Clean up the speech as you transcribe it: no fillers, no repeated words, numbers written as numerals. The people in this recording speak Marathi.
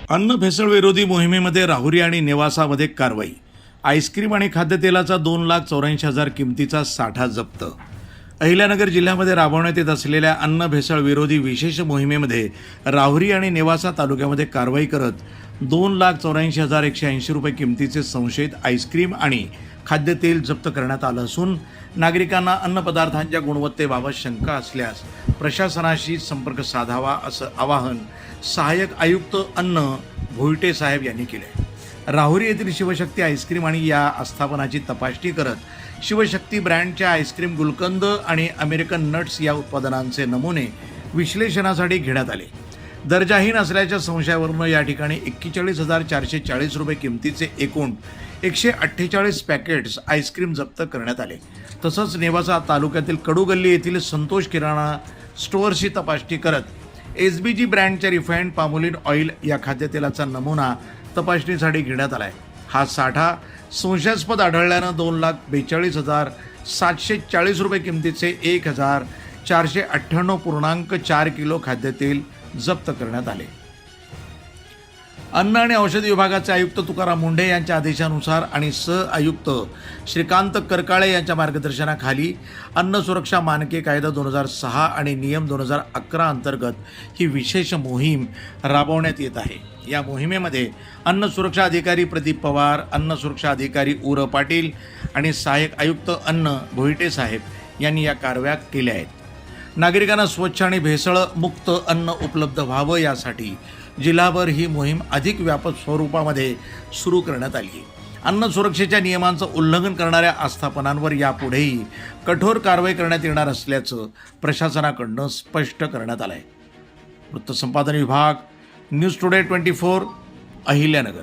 अन्न भेसळ विरोधी मोहिमेमध्ये राहुरी आणि नेवासामध्ये कारवाई. आईस्क्रीम आणि खाद्यतेलाचा 2,84,000 किमतीचा साठा जप्त. अहिल्यानगर जिल्ह्यामध्ये राबवण्यात येत असलेल्या अन्न भेसळ विरोधी विशेष मोहिमेमध्ये राहुरी आणि नेवासा तालुक्यामध्ये कारवाई करत 2,84,180 रुपये किमतीचे संशयित आईस्क्रीम आणि खाद्यतेल जप्त करण्यात आलं असून नागरिकांना अन्नपदार्थांच्या गुणवत्तेबाबत शंका असल्यास प्रशासनाशी संपर्क साधावा असं आवाहन सहाय्यक आयुक्त अन्न भोईटे साहेब यांनी केले. राहुरी येथील शिवशक्ती आईस्क्रीम आणि या आस्थापनाची तपासणी करत शिवशक्ती ब्रँडच्या आईस्क्रीम गुलकंद आणि अमेरिकन नट्स या उत्पादनांचे नमुने विश्लेषणासाठी घेण्यात आले. दर्जाहीन असल्याच्या संशयावरून या ठिकाणी 41,440 रुपये किमतीचे एकूण 148 पॅकेट्स आईस्क्रीम जप्त करण्यात आले. तसंच नेवासा तालुक्यातील कडूगल्ली येथील संतोष किराणा स्टोअर्सची तपासणी करत SBG ब्रँडच्या रिफाइंड पामोलिन ऑइल या खाद्यतेलाचा नमुना तपासणीसाठी घेण्यात आला आहे. हा साठा संशयास्पद आढळल्यानं 2,42,740 रुपये किमतीचे 1,498.4 किलो खाद्यतेल जप्त करण्यात आले. अन्न आणि औषध विभागाचे आयुक्त तुकाराम मुंढे यांच्या आदेशानुसार आणि आयुक्त श्रीकांत करकाळे यांच्या मार्गदर्शनाखाली अन्न सुरक्षा मानके कायदा 2006 आणि नियम 2011 अंतर्गत ही विशेष मोहीम राबवण्यात येत आहे. या मोहिमेमध्ये अन्न सुरक्षा अधिकारी प्रदीप पवार, अन्न सुरक्षा अधिकारी उर पाटील आणि सहाय्यक आयुक्त अन्न भोईटे साहेब यांनी या कारवाया केल्या आहेत. नागरिकांना स्वच्छ आणि भेसळमुक्त अन्न उपलब्ध व्हावं यासाठी जिल्हाभर ही मोहीम अधिक व्यापक स्वरूपामध्ये सुरू करण्यात आली आहे. अन्न सुरक्षेच्या नियमांचं उल्लंघन करणाऱ्या आस्थापनांवर यापुढेही कठोर कारवाई करण्यात येणार असल्याचं प्रशासनाकडून स्पष्ट करण्यात आलं आहे. वृत्तसंपादन विभाग, न्यूज टुडे 24, अहिल्यानगर.